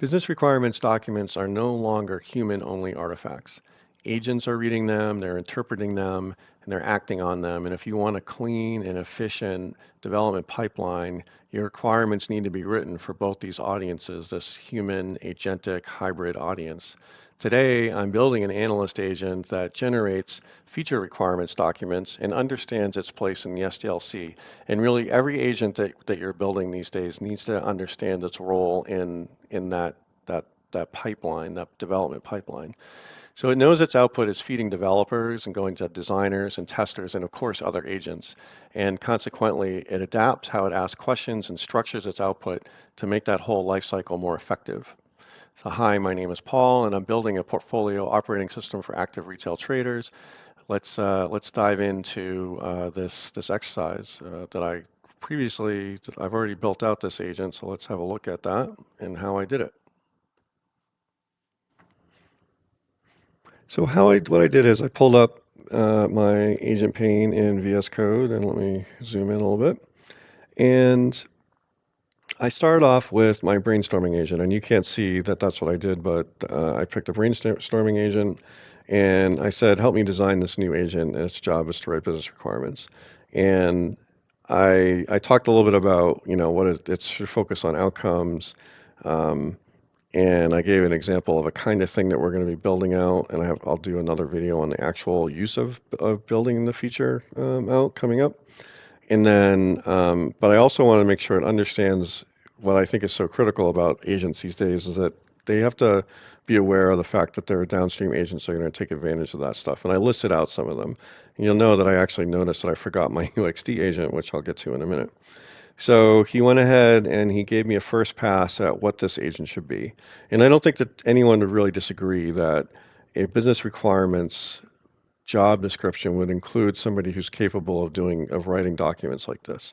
Business requirements documents are no longer human-only artifacts. Agents are reading them, they're interpreting them, and they're acting on them. And if you want a clean and efficient development pipeline, your requirements need to be written for both these audiences, this human agentic hybrid audience. Today, I'm building an analyst agent that generates feature requirements documents and understands its place in the SDLC. And really, every agent that you're building these days needs to understand its role in that pipeline, that development pipeline. So it knows its output is feeding developers and going to designers and testers and of course other agents. And consequently, it adapts how it asks questions and structures its output to make that whole lifecycle more effective. So hi, my name is Paul, and I'm building a portfolio operating system for active retail traders. Let's dive into this exercise that I've already built out this agent. So let's have a look at that and how I did it. So what I did is I pulled up my agent pane in VS Code, and let me zoom in a little bit. And I started off with my brainstorming agent, and you can't see that that's what I did, but I picked a brainstorming agent, and I said, help me design this new agent. And its job is to write business requirements. And I talked a little bit about, it should focus on outcomes. And I gave an example of a kind of thing that we're going to be building out, and I'll do another video on the actual use of building the feature out coming up. And then, but I also want to make sure it understands what I think is so critical about agents these days is that they have to be aware of the fact that there are downstream agents that are going to take advantage of that stuff. And I listed out some of them. And you'll know that I actually noticed that I forgot my UXD agent, which I'll get to in a minute. So he went ahead and he gave me a first pass at what this agent should be. And I don't think that anyone would really disagree that a business requirements job description would include somebody who's capable of writing documents like this.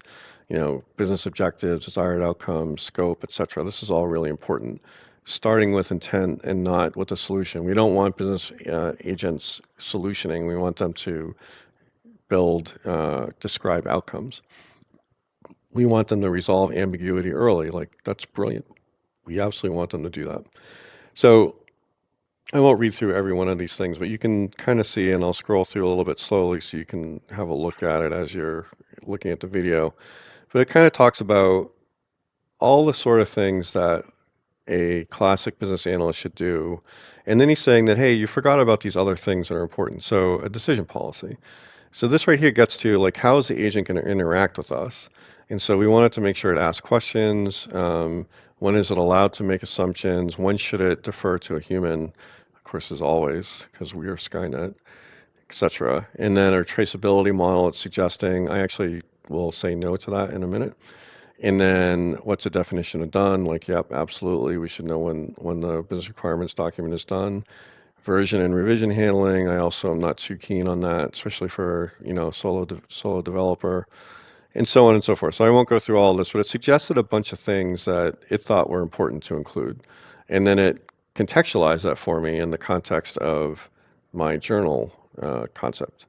Business objectives, desired outcomes, scope, etc. This is all really important. Starting with intent and not with a solution. We don't want business agents solutioning. We want them to describe outcomes. We want them to resolve ambiguity early. Like, that's brilliant. We absolutely want them to do that. So I won't read through every one of these things, but you can kind of see, and I'll scroll through a little bit slowly so you can have a look at it as you're looking at the video. But it kind of talks about all the sort of things that a classic business analyst should do. And then he's saying that, hey, you forgot about these other things that are important. So a decision policy. So this right here gets to like, how is the agent going to interact with us? And so we wanted to make sure it asks questions. When is it allowed to make assumptions? When should it defer to a human? Of course, as always, because we are Skynet, etc. And then our traceability model, it's suggesting, I actually will say no to that in a minute. And then what's the definition of done? Like, yep, absolutely. We should know when the business requirements document is done. Version and revision handling, I also am not too keen on that, especially for, solo developer, and so on and so forth. So I won't go through all this, but it suggested a bunch of things that it thought were important to include. And then it contextualized that for me in the context of my journal concept.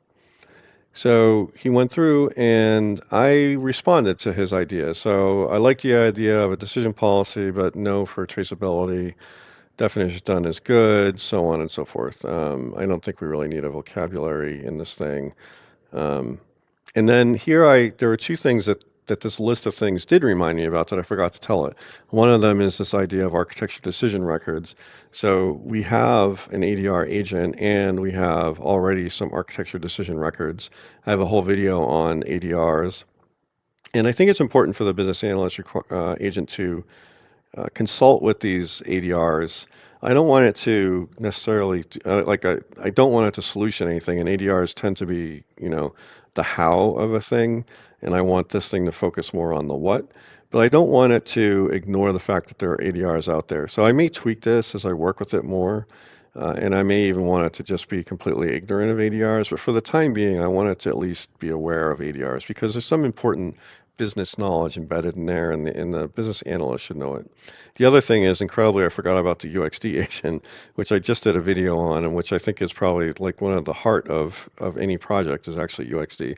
So he went through and I responded to his idea. So I like the idea of a decision policy, but no for traceability. Definition done is good, so on and so forth. I don't think we really need a vocabulary in this thing. And then there were two things that this list of things did remind me about that I forgot to tell it. One of them is this idea of architecture decision records. So we have an ADR agent and we have already some architecture decision records. I have a whole video on ADRs. And I think it's important for the business analyst agent to consult with these ADRs. I don't want it to necessarily, I don't want it to solution anything, and ADRs tend to be, the how of a thing, and I want this thing to focus more on the what, but I don't want it to ignore the fact that there are ADRs out there. So I may tweak this as I work with it more, and I may even want it to just be completely ignorant of ADRs, but for the time being, I want it to at least be aware of ADRs, because there's some important business knowledge embedded in there, and the business analyst should know it. The other thing is, incredibly, I forgot about the UXD agent, which I just did a video on, and which I think is probably like one of the heart of any project is actually UXD.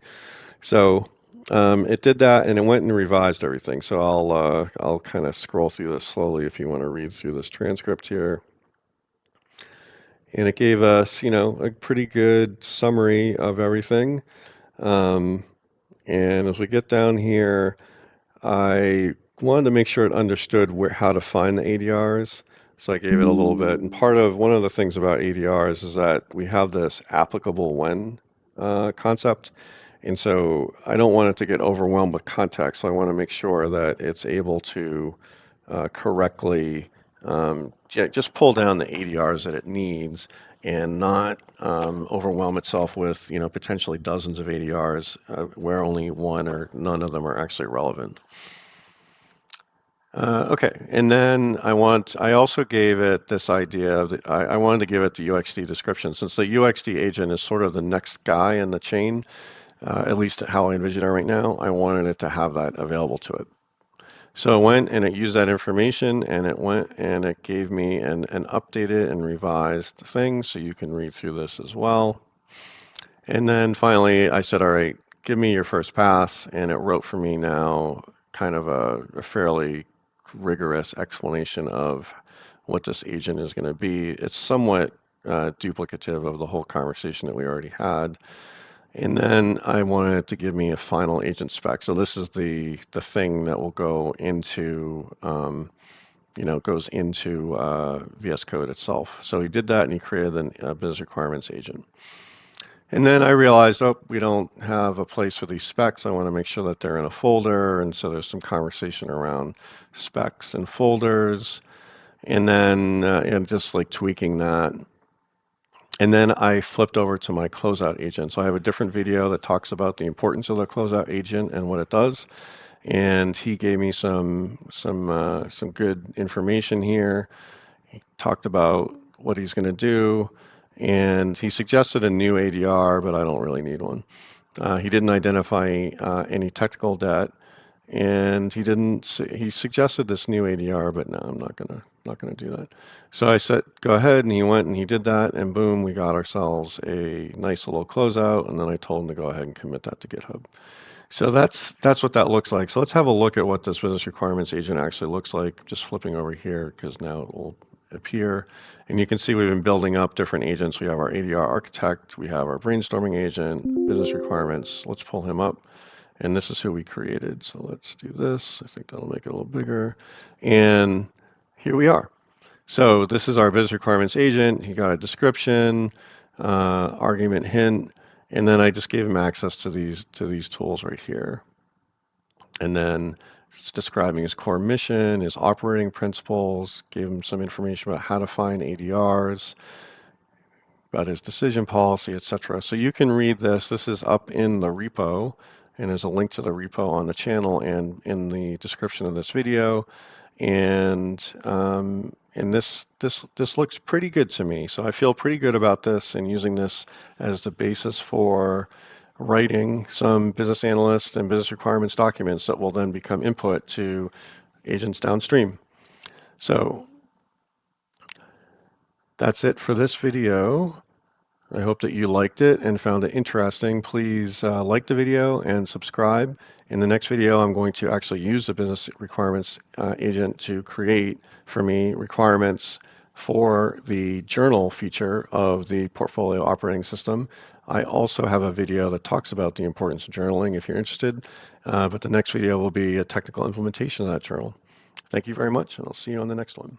So it did that, and it went and revised everything. So I'll kind of scroll through this slowly if you want to read through this transcript here. And it gave us, a pretty good summary of everything. Um, and as we get down here, I wanted to make sure it understood how to find the ADRs. So I gave it a little bit. And one of the things about ADRs is that we have this applicable when concept. And so I don't want it to get overwhelmed with context. So I want to make sure that it's able to correctly just pull down the ADRs that it needs and not overwhelm itself with potentially dozens of ADRs where only one or none of them are actually relevant. Okay, and then I also gave it this idea of I wanted to give it the UXD description, since the UXD agent is sort of the next guy in the chain, at least how I envision it right now. I wanted it to have that available to it. So it went and it used that information, and it went and it gave me an updated and revised thing, so you can read through this as well. And then finally, I said, all right, give me your first pass, and it wrote for me now kind of a fairly rigorous explanation of what this agent is going to be. It's somewhat duplicative of the whole conversation that we already had. And then I wanted it to give me a final agent spec. So this is the thing that will go into goes into VS Code itself. So he did that, and he created a business requirements agent. And then I realized, we don't have a place for these specs. I want to make sure that they're in a folder. And so there's some conversation around specs and folders. And then just like tweaking that. And then I flipped over to my closeout agent. So I have a different video that talks about the importance of the closeout agent and what it does. And he gave me some good information here. He talked about what he's going to do. And he suggested a new ADR, but I don't really need one. He didn't identify any technical debt, and he suggested this new ADR, but no, I'm not gonna do that. So I said, go ahead, and he went and he did that, and boom, we got ourselves a nice little closeout. And then I told him to go ahead and commit that to GitHub. So that's what that looks like. So let's have a look at what this business requirements agent actually looks like. Just flipping over here, because now it will appear. And you can see we've been building up different agents. We have our ADR architect, we have our brainstorming agent, business requirements. Let's pull him up. And this is who we created. So let's do this. I think that'll make it a little bigger. And here we are. So this is our business requirements agent. He got a description, argument hint, and then I just gave him access to these tools right here. And then it's describing his core mission, his operating principles, gave him some information about how to find ADRs, about his decision policy, etc. So you can read this. This is up in the repo, and there's a link to the repo on the channel and in the description of this video. And this looks pretty good to me. So I feel pretty good about this and using this as the basis for writing some business analyst and business requirements documents that will then become input to agents downstream. So that's it for this video. I hope that you liked it and found it interesting. Please like the video and subscribe. In the next video, I'm going to actually use the business requirements agent to create for me requirements for the journal feature of the portfolio operating system. I also have a video that talks about the importance of journaling if you're interested, but the next video will be a technical implementation of that journal. Thank you very much, and I'll see you on the next one.